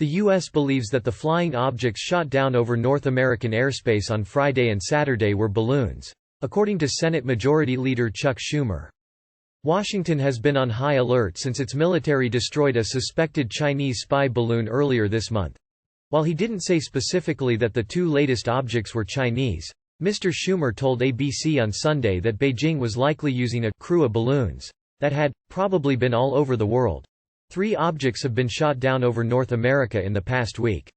The U.S. believes that the flying objects shot down over North American airspace on Friday and Saturday were balloons, according to Senate Majority Leader Chuck Schumer. Washington has been on high alert since its military destroyed a suspected Chinese spy balloon earlier this month. While he didn't say specifically that the two latest objects were Chinese, Mr. Schumer told ABC on Sunday that Beijing was likely using a crew of balloons that had probably been all over the world. 3 objects have been shot down over North America in the past week.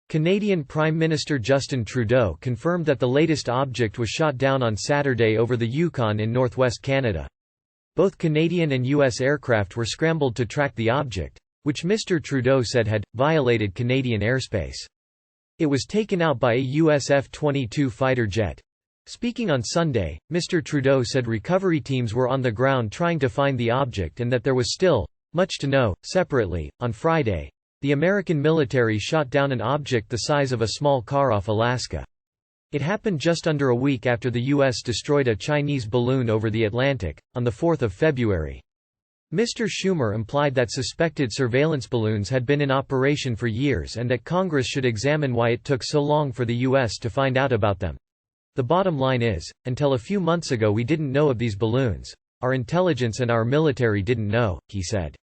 Canadian Prime Minister Justin Trudeau confirmed that the latest object was shot down on Saturday over the Yukon in northwest Canada. Both Canadian and U.S. aircraft were scrambled to track the object, which Mr. Trudeau said had violated Canadian airspace. It was taken out by a U.S. F-22 fighter jet. Speaking on Sunday, Mr. Trudeau said recovery teams were on the ground trying to find the object and that there was still much to know. Separately, on Friday, the American military shot down an object the size of a small car off Alaska. It happened just under a week after the U.S. destroyed a Chinese balloon over the Atlantic, on the 4th of February. Mr. Schumer implied that suspected surveillance balloons had been in operation for years and that Congress should examine why it took so long for the U.S. to find out about them. The bottom line is, until a few months ago we didn't know of these balloons. Our intelligence and our military didn't know, he said.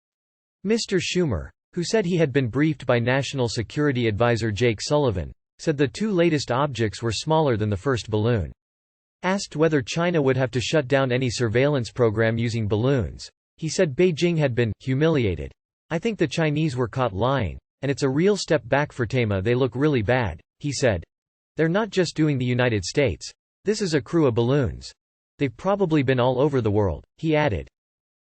Mr. Schumer, who said he had been briefed by National Security Advisor Jake Sullivan, said the 2 latest objects were smaller than the first balloon. Asked whether China would have to shut down any surveillance program using balloons, he said Beijing had been humiliated. I think the Chinese were caught lying, and it's a real step back for Tama. They look really bad, he said. They're not just doing the United States. This is a crew of balloons. They've probably been all over the world, he added.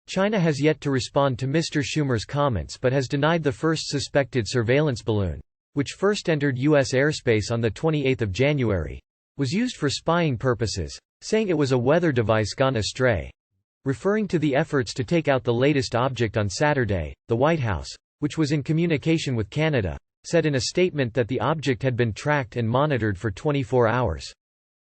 China has yet to respond to Mr. Schumer's comments but has denied the first suspected surveillance balloon, which first entered U.S. airspace on 28 January, was used for spying purposes, saying it was a weather device gone astray. Referring to the efforts to take out the latest object on Saturday, the White House, which was in communication with Canada, said in a statement that the object had been tracked and monitored for 24 hours.